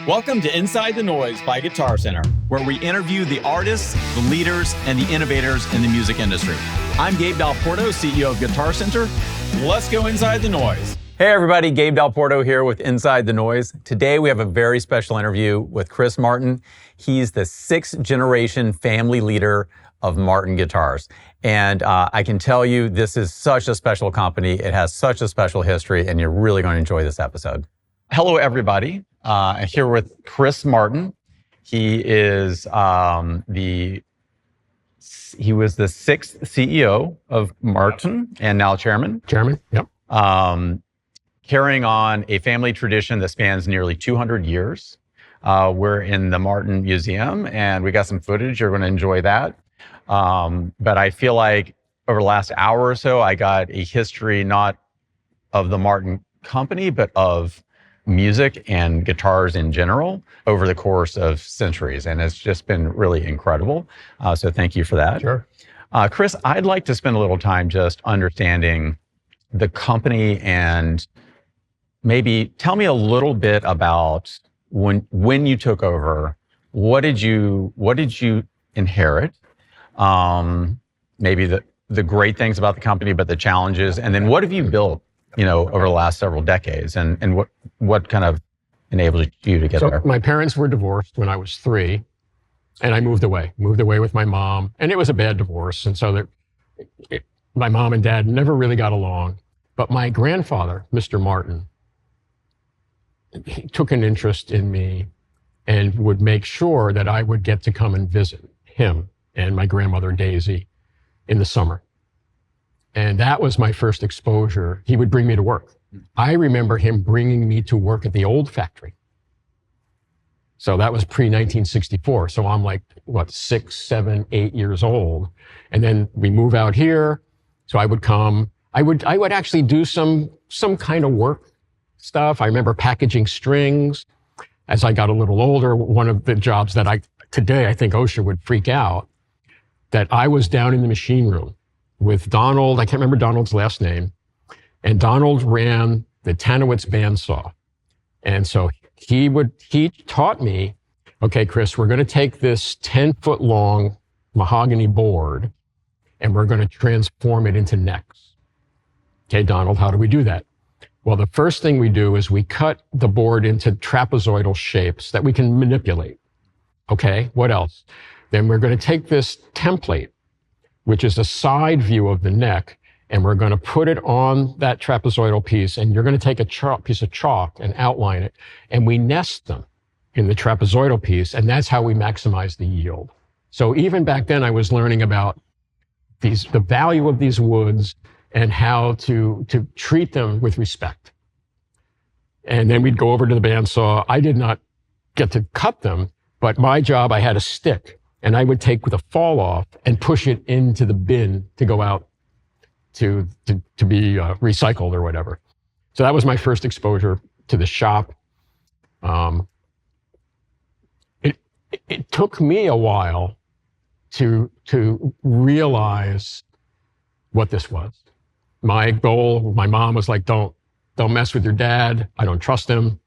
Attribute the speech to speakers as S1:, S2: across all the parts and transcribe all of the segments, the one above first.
S1: Welcome to Inside the Noise by Guitar Center, where we interview the artists, the leaders, and the innovators in the music industry. I'm Gabe Dalporto, CEO of Guitar Center. Let's go inside the noise.
S2: Hey everybody, Gabe Dalporto here with Inside the Noise. Today we have a very special interview with Chris Martin. He's the 6th generation family leader of Martin Guitars. And I can tell you, this is such a special company. It has such a special history, and you're really going to enjoy this episode. Hello, everybody. I'm here with Chris Martin. He is he was the 6th CEO of Martin and now chairman.
S3: Chairman, yep.
S2: Carrying on a family tradition that spans nearly 200 years. We're in the Martin Museum, and we got some footage. You're going to enjoy that. But I feel like over the last hour or so, I got a history not of the Martin company, but of music and guitars in general over the course of centuries. And it's just been really incredible. So thank you for that.
S3: Sure.
S2: Chris, I'd like to spend a little time just understanding the company and maybe tell me a little bit about when you took over. What did you inherit? Maybe the great things about the company, but the challenges, and then what have you built, over the last several decades, and what kind of enabled you to get there?
S3: My parents were divorced when I was 3, and I moved away with my mom, and it was a bad divorce. And so my mom and dad never really got along, but my grandfather, Mr. Martin, he took an interest in me and would make sure that I would get to come and visit him and my grandmother Daisy in the summer. And that was my first exposure. He would bring me to work. I remember him bringing me to work at the old factory. So that was pre-1964. So I'm like, 6, 7, 8 years old. And then we move out here. So I would come, I would actually do some kind of work stuff. I remember packaging strings. As I got a little older, one of the jobs that today I think OSHA would freak out, that I was down in the machine room with Donald. I can't remember Donald's last name. And Donald ran the Tanowitz bandsaw. And so he taught me, okay, Chris, we're going to take this 10-foot long mahogany board and we're going to transform it into necks. Okay, Donald, how do we do that? Well, the first thing we do is we cut the board into trapezoidal shapes that we can manipulate. Okay, what else? Then we're going to take this template, which is a side view of the neck, and we're going to put it on that trapezoidal piece, and you're going to take a piece of chalk and outline it, and we nest them in the trapezoidal piece, and that's how we maximize the yield. So even back then, I was learning about the value of these woods and how to treat them with respect. And then we'd go over to the bandsaw. I did not get to cut them, but my job, I had a stick, and I would take the fall off and push it into the bin to go out to be recycled or whatever. So that was my first exposure to the shop. It took me a while to realize what this was. My goal, my mom was like, don't mess with your dad. I don't trust him.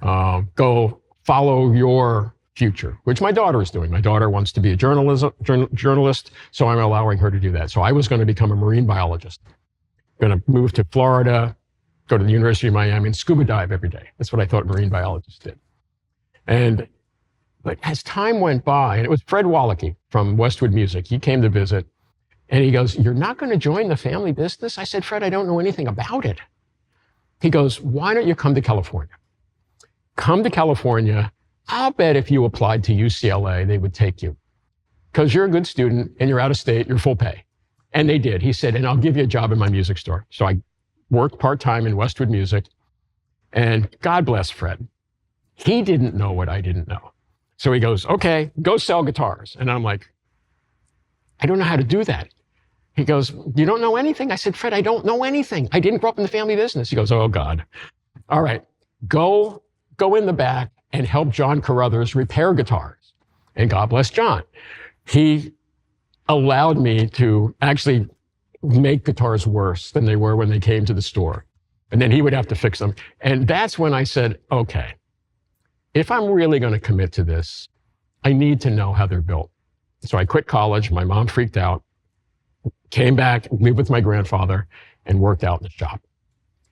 S3: Go follow your future, which my daughter is doing. My daughter wants to be a journalist, so I'm allowing her to do that. So I was going to become a marine biologist. Going to move to Florida, go to the University of Miami, and scuba dive every day. That's what I thought marine biologists did. But as time went by, and it was Fred Wallachy from Westwood Music, he came to visit, and he goes, "You're not going to join the family business?" I said, "Fred, I don't know anything about it." He goes, "Why don't you come to California? Come to California. I'll bet if you applied to UCLA, they would take you because you're a good student and you're out of state, you're full pay." And they did. He said, "And I'll give you a job in my music store." So I worked part-time in Westwood Music, and God bless Fred. He didn't know what I didn't know. So he goes, "Okay, go sell guitars." And I'm like, "I don't know how to do that." He goes, "You don't know anything?" I said, "Fred, I don't know anything. I didn't grow up in the family business." He goes, "Oh God. All right, go in the back and help John Carruthers repair guitars." And God bless John. He allowed me to actually make guitars worse than they were when they came to the store. And then he would have to fix them. And that's when I said, okay, if I'm really going to commit to this, I need to know how they're built. So I quit college. My mom freaked out, came back, lived with my grandfather, and worked out in the shop.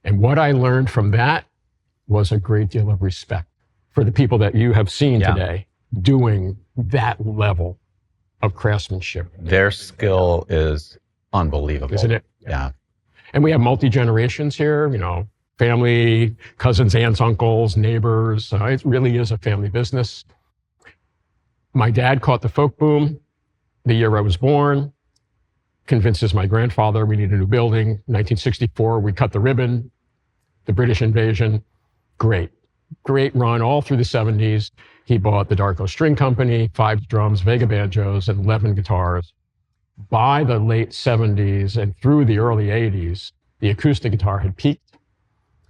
S3: And what I learned from that was a great deal of respect for the people that you have seen today doing that level of craftsmanship.
S2: Their skill is unbelievable.
S3: Isn't it?
S2: Yeah.
S3: And we have multi-generations here, family, cousins, aunts, uncles, neighbors. It really is a family business. My dad caught the folk boom the year I was born, convinces my grandfather we need a new building. 1964, we cut the ribbon, the British invasion. Great run all through the 70s. He bought the Darko String Company, 5 drums, Vega banjos, and 11 guitars. By the late 70s and through the early 80s, the acoustic guitar had peaked.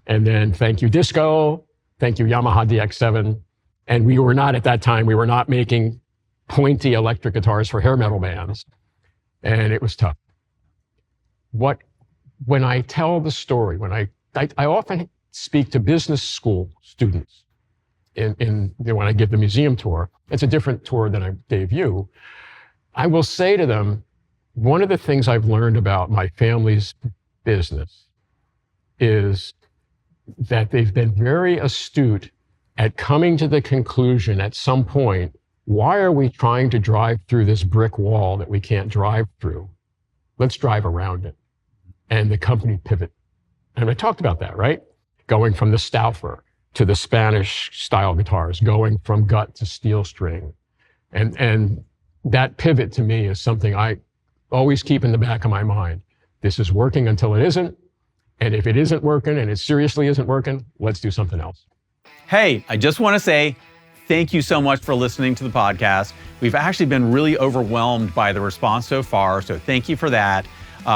S3: And then thank you disco, thank you Yamaha DX7. And we were not, at that time, we were not making pointy electric guitars for hair metal bands. And it was tough. When I tell the story, when I often speak to business school students when I give the museum tour, it's a different tour than I gave you. I will say to them, one of the things I've learned about my family's business is that they've been very astute at coming to the conclusion at some point, why are we trying to drive through this brick wall that we can't drive through? Let's drive around it. And the company pivot. And I talked about that, right? Going from the Stauffer to the Spanish style guitars, going from gut to steel string. And that pivot to me is something I always keep in the back of my mind. This is working until it isn't. And if it isn't working and it seriously isn't working, let's do something else.
S1: Hey, I just want to say thank you so much for listening to the podcast. We've actually been really overwhelmed by the response so far, so thank you for that.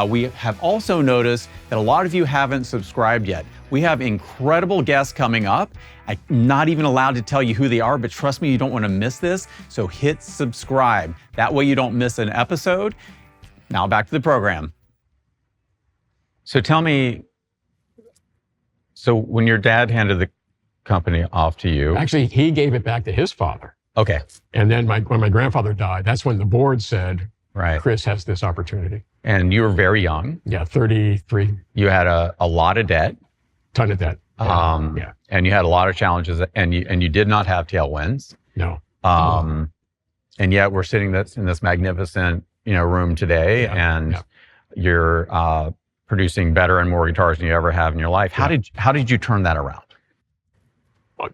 S1: We have also noticed that a lot of you haven't subscribed yet. We have incredible guests coming up. I'm not even allowed to tell you who they are, but trust me, you don't want to miss this. So hit subscribe. That way you don't miss an episode. Now back to the program.
S2: So tell me, so when your dad handed the company off to you.
S3: Actually, he gave it back to his father.
S2: Okay.
S3: And then when my grandfather died, that's when the board said,
S2: right,
S3: Chris has this opportunity.
S2: And you were very young.
S3: Yeah, 33.
S2: You had a lot of debt.
S3: Ton of debt.
S2: Yeah. And you had a lot of challenges, and you did not have tailwinds.
S3: No.
S2: And yet we're sitting in this magnificent room today, and you're producing better and more guitars than you ever have in your life. How did you turn that around?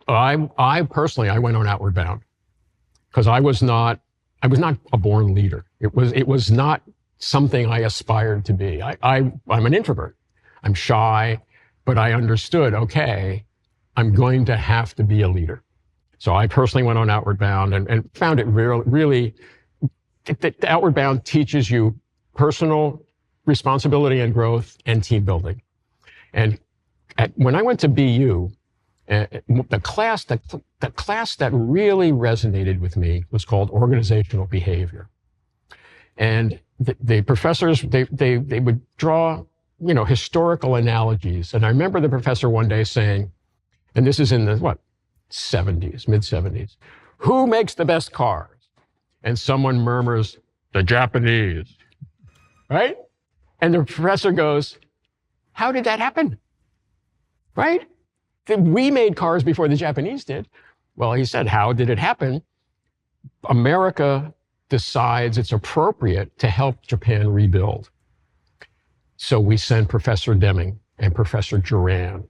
S3: I personally went on outward bound because I was not a born leader. It was not something I aspired to be. I'm an introvert. I'm shy, but I understood, okay, I'm going to have to be a leader. So I personally went on outward bound and found it really, the outward bound teaches you personal responsibility and growth and team building. And when I went to BU, the class that really resonated with me was called organizational behavior. And the professors, they would draw, historical analogies. And I remember the professor one day saying, and this is in the, mid-70s, who makes the best cars? And someone murmurs, the Japanese, right? And the professor goes, how did that happen? Right? We made cars before the Japanese did. Well, he said, how did it happen? America decides it's appropriate to help Japan rebuild. So we send Professor Deming and Professor Duran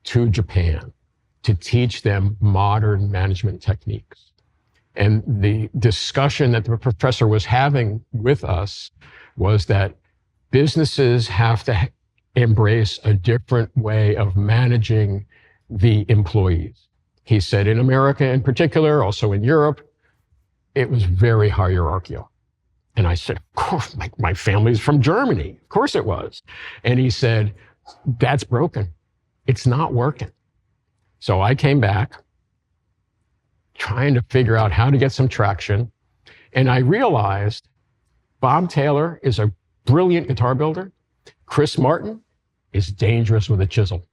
S3: to Japan to teach them modern management techniques. And the discussion that the professor was having with us was that businesses have to embrace a different way of managing the employees. He said in America in particular, also in Europe, it was very hierarchical. And I said, of course, my family's from Germany. Of course it was. And he said, that's broken. It's not working. So I came back trying to figure out how to get some traction. And I realized Bob Taylor is a brilliant guitar builder. Chris Martin is dangerous with a chisel.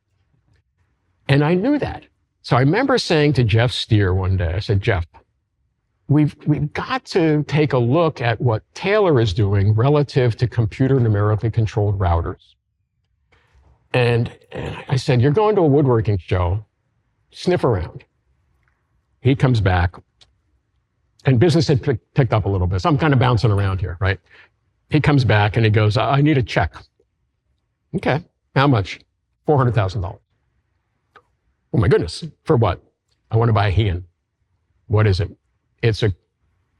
S3: And I knew that. So I remember saying to Jeff Steer one day, I said, Jeff, we've got to take a look at what Taylor is doing relative to computer numerically controlled routers. And I said, you're going to a woodworking show, sniff around. He comes back, and business had picked up a little bit. So I'm kind of bouncing around here, right? He comes back and he goes, I need a check. Okay, how much? $400,000. Oh my goodness, for what? I want to buy a Heian. What is it? It's a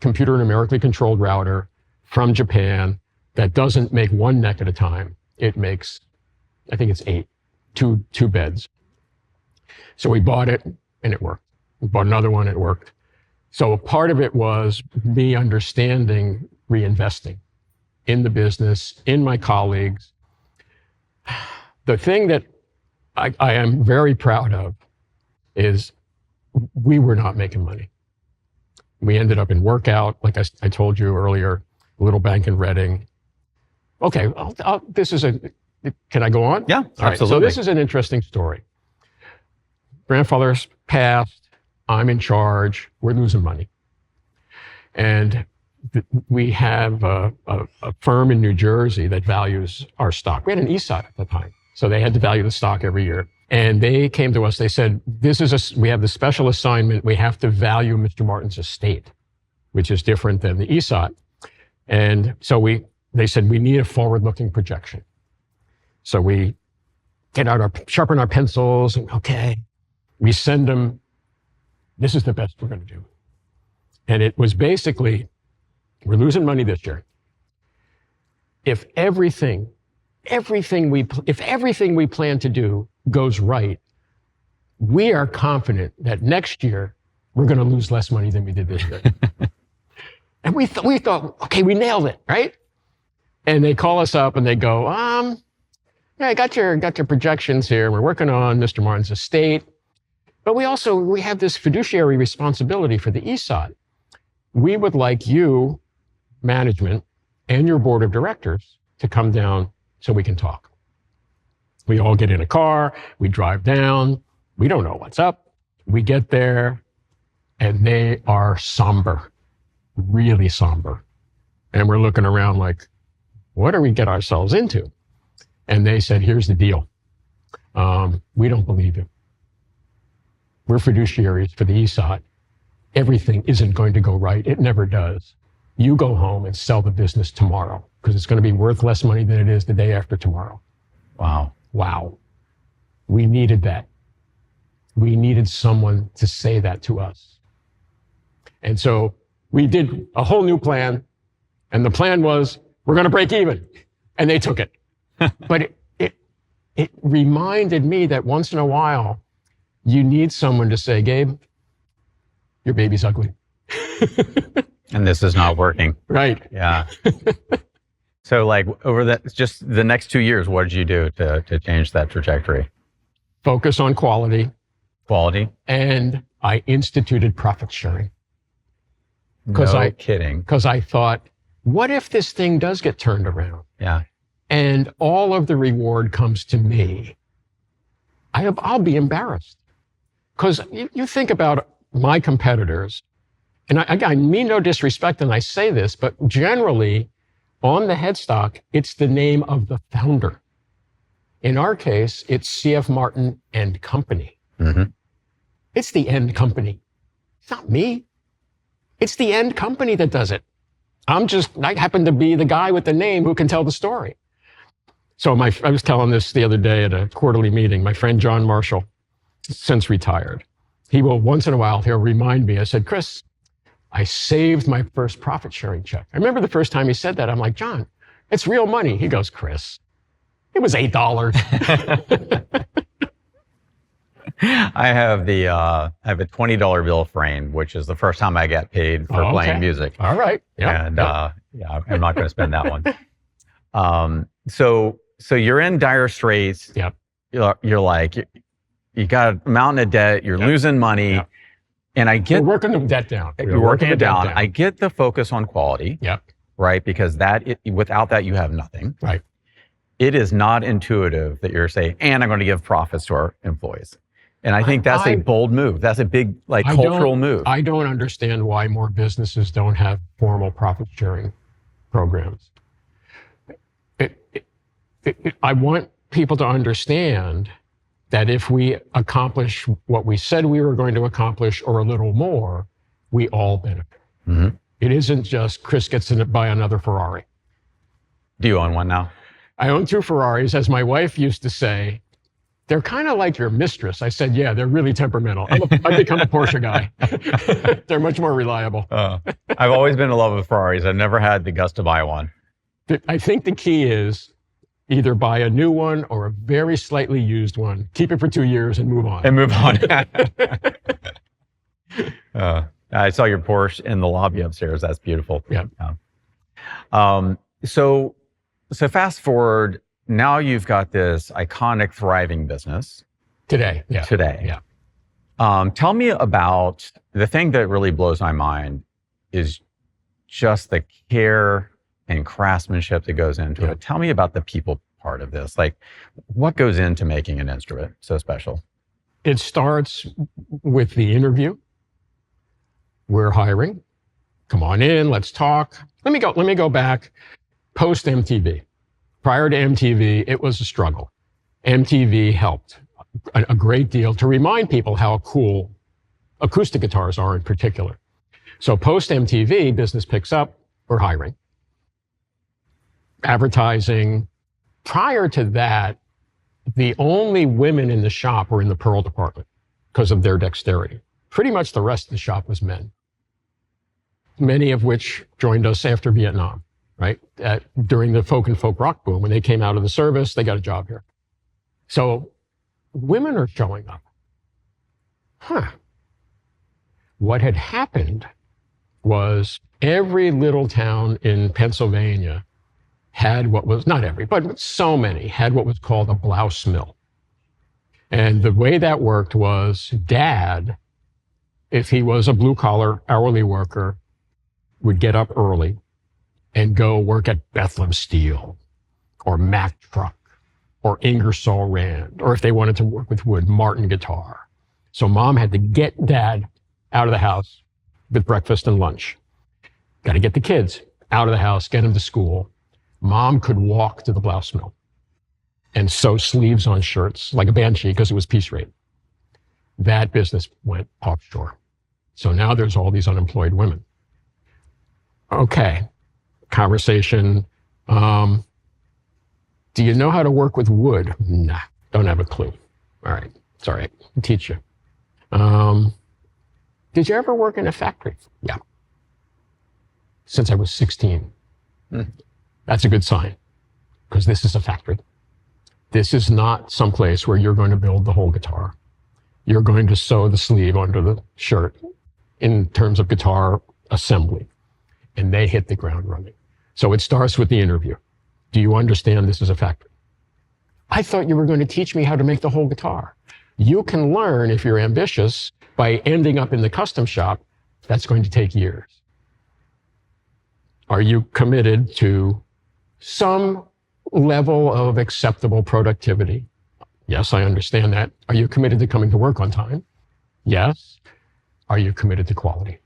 S3: computer numerically controlled router from Japan that doesn't make one neck at a time. It makes, I think it's 8, two beds. So we bought it and it worked. We bought another one, it worked. So a part of it was me understanding reinvesting in the business, in my colleagues. The thing that I am very proud of is we were not making money. We ended up in workout, like I told you earlier, a little bank in Reading. Okay, can I go on?
S2: Yeah,
S3: all right,
S2: absolutely.
S3: so this is an interesting story. Grandfather's passed, I'm in charge, we're losing money. And we have a firm in New Jersey that values our stock. We had an ESOT at the time, so they had to value the stock every year. And they came to us, they said, we have the special assignment, we have to value Mr. Martin's estate, which is different than the ESOT. And so they said, we need a forward-looking projection. So we sharpen our pencils, and okay, we send them, this is the best we're gonna do. And it was basically, we're losing money this year. If everything we plan to do goes right, we are confident that next year we're going to lose less money than we did this year. And we thought, okay, we nailed it, right? And they call us up and they go, yeah, I got your projections here. We're working on Mr. Martin's estate, but we have this fiduciary responsibility for the ESOT. We would like you, management, and your board of directors to come down so we can talk. We all get in a car, we drive down, we don't know what's up. We get there, and they are somber, really somber. And we're looking around like, what do we get ourselves into? And they said, here's the deal. We don't believe you. We're fiduciaries for the ESOT. Everything isn't going to go right. It never does. You go home and sell the business tomorrow because it's going to be worth less money than it is the day after tomorrow. Wow. We needed that. We needed someone to say that to us. And so we did a whole new plan. And the plan was, we're going to break even. And they took it. But it reminded me that once in a while, you need someone to say, Gabe, your baby's ugly.
S2: And this is not working.
S3: Right.
S2: Yeah. So like just the next 2 years, what did you do to change that trajectory?
S3: Focus on quality.
S2: Quality.
S3: And I instituted profit sharing.
S2: No kidding.
S3: Because I thought, what if this thing does get turned around?
S2: Yeah.
S3: And all of the reward comes to me. I'll be embarrassed. Because you think about my competitors, and I mean no disrespect, and I say this, but generally, on the headstock, it's the name of the founder. In our case, it's C.F. Martin and Company.
S2: Mm-hmm.
S3: It's the end company. It's not me. It's the end company that does it. I happen to be the guy with the name who can tell the story. So I was telling this the other day at a quarterly meeting. My friend John Marshall, since retired, he will once in a while, he'll remind me. I said, Chris, I saved my first profit sharing check. I remember the first time he said that. I'm like, John, it's real money. He goes, Chris, it was $8.
S2: I have a $20 bill framed, which is the first time I got paid for playing music.
S3: All right. Yep.
S2: And yeah, I'm not going to spend that one. So you're in dire straits.
S3: Yep.
S2: You're like, you got a mountain of debt. You're losing money.
S3: Yep.
S2: And I get
S3: We're working the debt down.
S2: You're working it down. I get the focus on quality.
S3: Yep.
S2: Right, because without that you have nothing.
S3: Right.
S2: It is not intuitive that you're saying, and I'm going to give profits to our employees. And I think that's a bold move. That's a big, like, cultural move.
S3: I don't understand why more businesses don't have formal profit sharing programs. I want people to understand that if we accomplish what we said we were going to accomplish or a little more, we all benefit.
S2: Mm-hmm.
S3: It isn't just Chris gets to buy another Ferrari.
S2: Do you own one now?
S3: I own 2 Ferraris. As my wife used to say, they're kind of like your mistress. I said, yeah, they're really temperamental. I've become a Porsche guy. They're much more reliable.
S2: I've always been in love with Ferraris. I've never had the guts to buy one.
S3: I think the key is either buy a new one or a very slightly used one, keep it for 2 years and move on.
S2: I saw your Porsche in the lobby upstairs. That's beautiful.
S3: Yeah.
S2: So fast forward, now you've got this iconic, thriving business.
S3: Today.
S2: Yeah. Tell me about the thing that really blows my mind is just the care and craftsmanship that goes into it. Tell me about the people part of this. Like, what goes into making an instrument so special?
S3: It starts with the interview. We're hiring. Come on in, let's talk. Let me go back post MTV. Prior to MTV, it was a struggle. MTV helped a great deal to remind people how cool acoustic guitars are in particular. So post MTV, business picks up, we're hiring. Advertising. Prior to that, the only women in the shop were in the pearl department because of their dexterity. Pretty much the rest of the shop was men, many of which joined us after Vietnam, right? During the folk and folk rock boom, when they came out of the service, they got a job here. So women are showing up. What had happened was every little town in Pennsylvania had what was, not every, but so many, had what was called a blouse mill. And the way that worked was Dad, if he was a blue-collar hourly worker, would get up early and go work at Bethlehem Steel or Mack Truck or Ingersoll Rand, or if they wanted to work with wood, Martin Guitar. So Mom had to get Dad out of the house with breakfast and lunch. Got to get the kids out of the house, get them to school. Mom could walk to the blouse mill and sew sleeves on shirts like a banshee because it was piece rate. That business went offshore. So now there's all these unemployed women. Okay, conversation. Do you know how to work with wood? Nah, don't have a clue. All right, it's all right, I'll teach you. Did you ever work in a factory? Yeah. Since I was 16. That's a good sign, because this is a factory. This is not someplace where you're going to build the whole guitar. You're going to sew the sleeve under the shirt in terms of guitar assembly. And they hit the ground running. So it starts with the interview. Do you understand this is a factory? I thought you were going to teach me how to make the whole guitar. You can learn, if you're ambitious, by ending up in the custom shop. That's going to take years. Are you committed to some level of acceptable productivity? Yes, I understand that. Are you committed to coming to work on time? Yes. Are you committed to quality?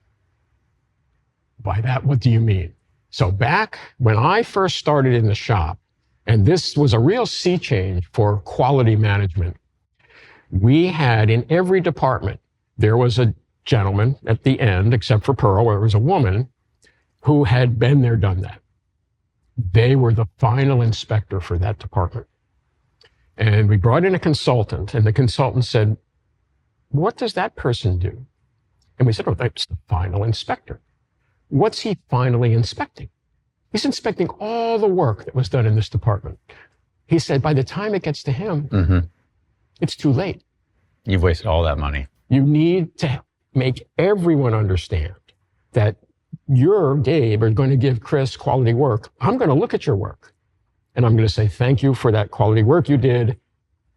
S3: By that, what do you mean? So back when I first started in the shop, and this was a real sea change for quality management, we had in every department, there was a gentleman at the end, except for Pearl, where it was a woman, who had been there, done that. They were the final inspector for that department. And we brought in a consultant, and the consultant said, what does that person do? And we said, oh, that's the final inspector. What's he finally inspecting? He's inspecting all the work that was done in this department. He said, by the time it gets to him, it's too late.
S2: You've wasted all that money.
S3: You need to make everyone understand that you're, Gabe, are going to give Chris quality work. I'm going to look at your work and I'm going to say, thank you for that quality work you did.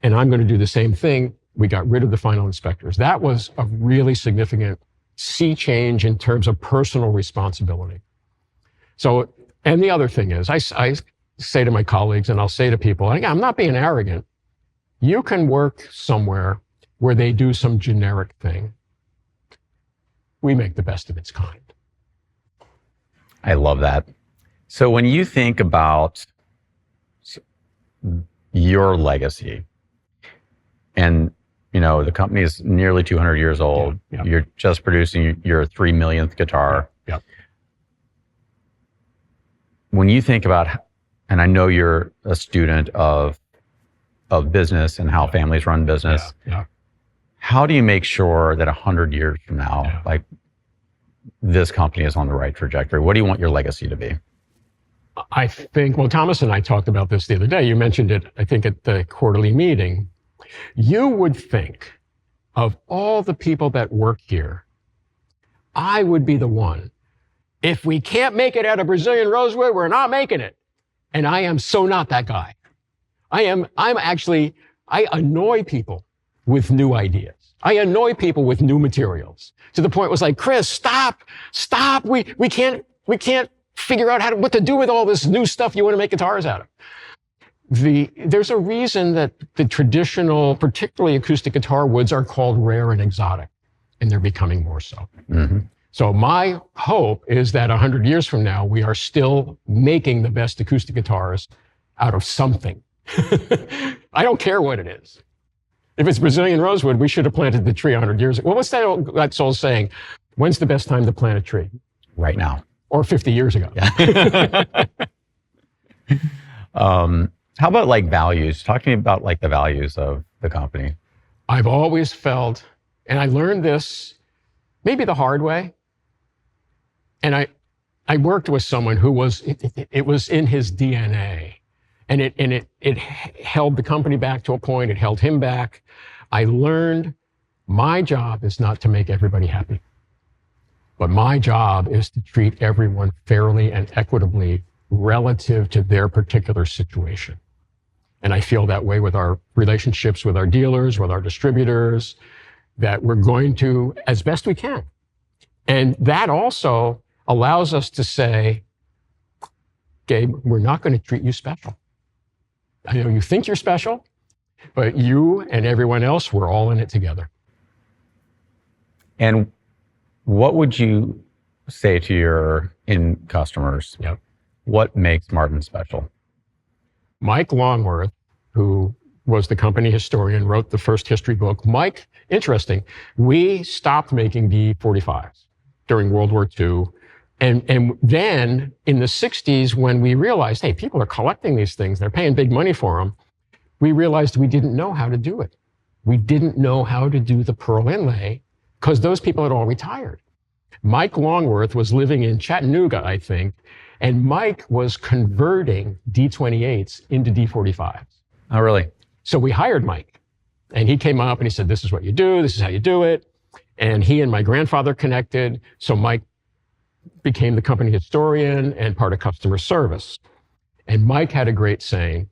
S3: And I'm going to do the same thing. We got rid of the final inspectors. That was a really significant sea change in terms of personal responsibility. So, and the other thing is, I say to my colleagues and I'll say to people, I'm not being arrogant. You can work somewhere where they do some generic thing. We make the best of its kind.
S2: I love that. So when you think about your legacy, and the company is nearly 200 years old.
S3: Yeah.
S2: You're just producing your 3 millionth guitar.
S3: Yeah.
S2: When you think about, and I know you're a student of business and how families run business.
S3: Yeah.
S2: How do you make sure that 100 years from now, like this company is on the right trajectory? What do you want your legacy to be?
S3: I think, well, Thomas and I talked about this the other day. You mentioned it, I think, at the quarterly meeting. You would think of all the people that work here, I would be the one. If we can't make it out of Brazilian rosewood, we're not making it. And I am so not that guy. I annoy people with new ideas. I annoy people with new materials to the point it was like, Chris, stop. We can't figure out what to do with all this new stuff you want to make guitars out of. There's a reason that the traditional, particularly acoustic guitar woods, are called rare and exotic, and they're becoming more so.
S2: Mm-hmm.
S3: So my hope is that 100 years from now, we are still making the best acoustic guitars out of something. I don't care what it is. If it's Brazilian rosewood, we should have planted the tree 100 years ago. Well, what's that old saying? When's the best time to plant a tree?
S2: Right now.
S3: Or 50 years ago.
S2: Yeah. How about like values? Talk to me about like the values of the company.
S3: I've always felt, and I learned this maybe the hard way. And I worked with someone who was, it was in his DNA. And it held the company back to a point. It held him back. I learned my job is not to make everybody happy, but my job is to treat everyone fairly and equitably relative to their particular situation. And I feel that way with our relationships with our dealers, with our distributors, that we're going to, as best we can. And that also allows us to say, Gabe, we're not going to treat you special. I know you think you're special, but you and everyone else, we're all in it together.
S2: And what would you say to your end customers?
S3: Yep.
S2: What makes Martin special?
S3: Mike Longworth, who was the company historian, wrote the first history book. Mike, interesting, we stopped making D45s during World War II. And then in the 60s, when we realized, hey, people are collecting these things, they're paying big money for them, we realized we didn't know how to do it. We didn't know how to do the pearl inlay because those people had all retired. Mike Longworth was living in Chattanooga, I think, and Mike was converting D28s into D45s.
S2: Oh, really?
S3: So we hired Mike, and he came up and he said, this is what you do, this is how you do it. And he and my grandfather connected, so Mike became the company historian and part of customer service. And Mike had a great saying,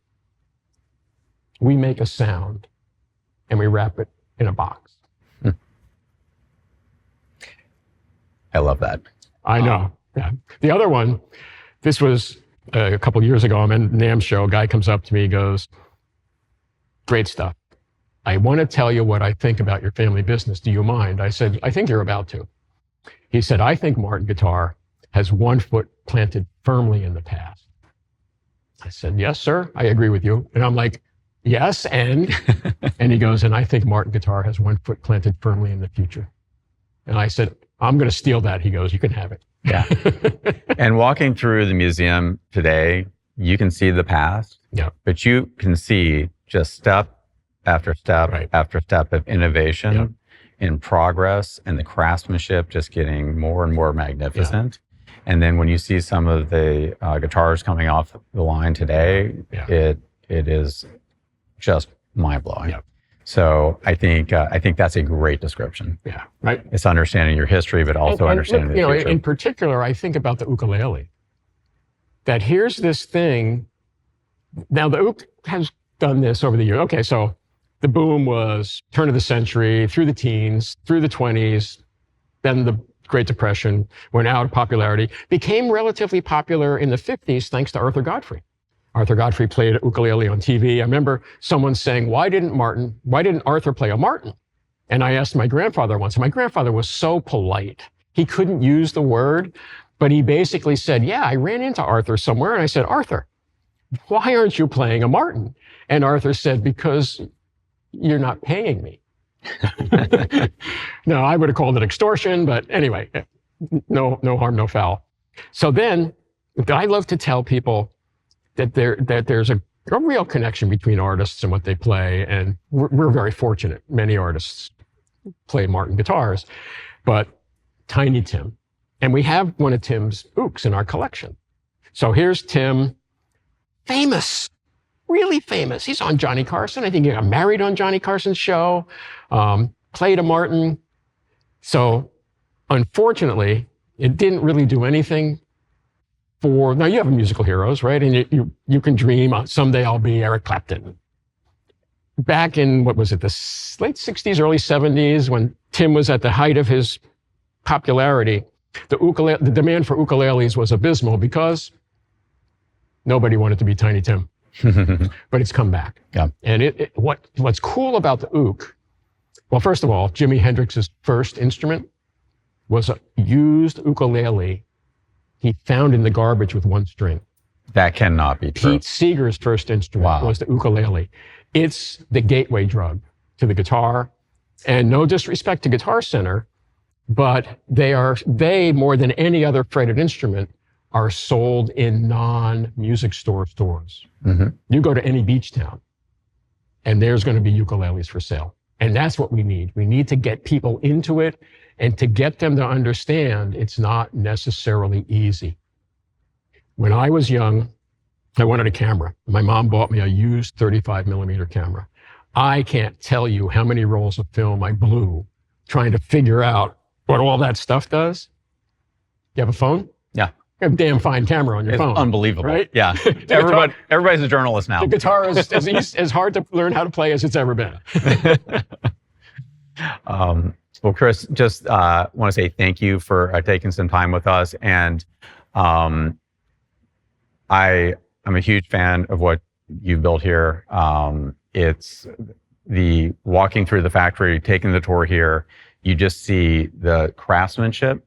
S3: we make a sound and we wrap it in a box.
S2: I love that.
S3: I know. Yeah. The other one, this was a couple of years ago, I'm in NAMM show, a guy comes up to me, goes, great stuff. I want to tell you what I think about your family business. Do you mind? I said, I think you're about to. He said, I think Martin Guitar has one foot planted firmly in the past. I said, yes, sir, I agree with you. And I'm like, yes, and he goes, and I think Martin Guitar has one foot planted firmly in the future. And I said, I'm going to steal that. He goes, you can have it.
S2: Yeah. And walking through the museum today, you can see the past,
S3: yeah,
S2: but you can see just step after step after step of innovation in progress, and the craftsmanship just getting more and more magnificent. Yeah. And then when you see some of the guitars coming off the line today, it is just mind-blowing. Yeah. So I think that's a great description.
S3: Yeah, right.
S2: It's understanding your history, but also understanding the future.
S3: In particular, I think about the ukulele. That here's this thing. Now the uk has done this over the years. Okay, so the boom was turn of the century, through the teens, through the 20s, then the Great Depression went out of popularity, became relatively popular in the 50s thanks to Arthur Godfrey. Arthur Godfrey played ukulele on TV. I remember someone saying, why didn't Arthur play a Martin? And I asked my grandfather once, and my grandfather was so polite. He couldn't use the word, but he basically said, yeah, I ran into Arthur somewhere. And I said, Arthur, why aren't you playing a Martin? And Arthur said, because you're not paying me. No, I would have called it extortion, but anyway, no harm, no foul. So then I love to tell people that there's a real connection between artists and what they play. And we're very fortunate. Many artists play Martin guitars, but Tiny Tim. And we have one of Tim's Ukes in our collection. So here's Tim, famous, really famous. He's on Johnny Carson. I think he got married on Johnny Carson's show, played a Martin. So unfortunately, it didn't really do anything for, now you have musical heroes, right? And you can dream, someday I'll be Eric Clapton. Back in, what was it, the late 60s, early 70s, when Tim was at the height of his popularity, the demand for ukuleles was abysmal because nobody wanted to be Tiny Tim. But it's come back.
S2: Yeah.
S3: And what's cool about the Uke, well, first of all, Jimi Hendrix's first instrument was a used ukulele he found in the garbage with one string.
S2: That cannot be true.
S3: Pete Seeger's first instrument was the ukulele. It's the gateway drug to the guitar. And no disrespect to Guitar Center, but they more than any other fretted instrument are sold in non-music stores.
S2: Mm-hmm.
S3: You go to any beach town and there's going to be ukuleles for sale. And that's what we need. We need to get people into it and to get them to understand it's not necessarily easy. When I was young, I wanted a camera. My mom bought me a used 35 millimeter camera. I can't tell you how many rolls of film I blew trying to figure out what all that stuff does. You have a phone?
S2: Yeah.
S3: You have a damn fine camera on your phone.
S2: Unbelievable.
S3: Right?
S2: Yeah. Everybody's a journalist now.
S3: The guitar is as hard to learn how to play as it's ever been.
S2: Well, Chris, just want to say thank you for taking some time with us. And I'm a huge fan of what you've built here. It's the walking through the factory, taking the tour here, you just see the craftsmanship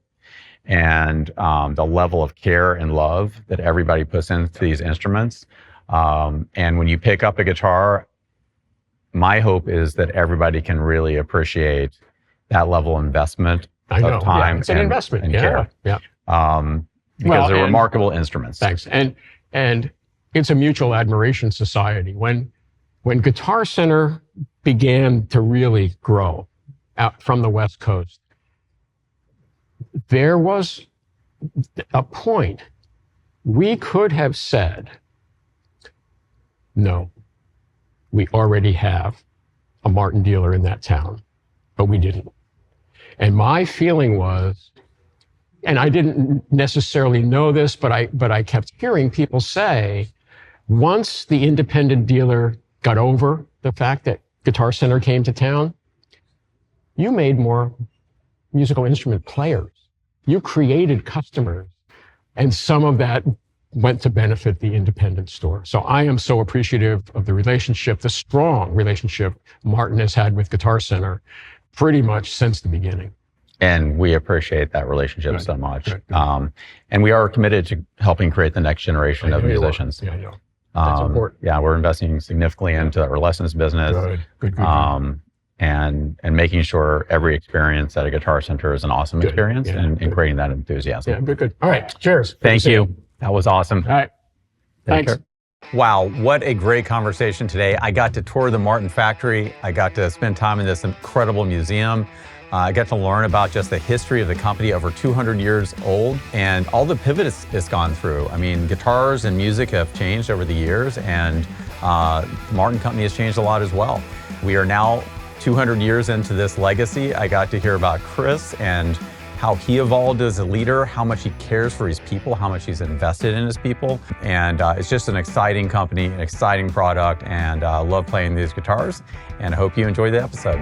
S2: and the level of care and love that everybody puts into these instruments. And when you pick up a guitar, my hope is that everybody can really appreciate that level of investment of time.
S3: Yeah, it's an investment
S2: and
S3: yeah,
S2: care.
S3: Yeah.
S2: Because they're remarkable instruments.
S3: Thanks. And it's a mutual admiration society. When Guitar Center began to really grow out from the West Coast, there was a point we could have said, no, we already have a Martin dealer in that town, but we didn't. And my feeling was, and I didn't necessarily know this, but I kept hearing people say, once the independent dealer got over the fact that Guitar Center came to town, you made more musical instrument players. You created customers, and some of that went to benefit the independent store. So I am so appreciative of the relationship, the strong relationship Martin has had with Guitar Center pretty much since the beginning.
S2: And we appreciate that relationship so much. And we are committed to helping create the next generation of musicians.
S3: Yeah, I know. That's important.
S2: Yeah, we're investing significantly into that lessons business.
S3: Good.
S2: And making sure every experience at a Guitar Center is an awesome experience and creating that enthusiasm.
S3: Yeah, good. All right, cheers.
S2: Thank you. That was awesome.
S3: All right. Thanks.
S2: Wow, what a great conversation today. I got to tour the Martin factory. I got to spend time in this incredible museum. I got to learn about just the history of the company, over 200 years old, and all the pivots it's gone through. I mean, guitars and music have changed over the years, and the Martin company has changed a lot as well. We are now 200 years into this legacy. I got to hear about Chris and how he evolved as a leader, how much he cares for his people, how much he's invested in his people. And it's just an exciting company, an exciting product, and I love playing these guitars, and I hope you enjoy the episode.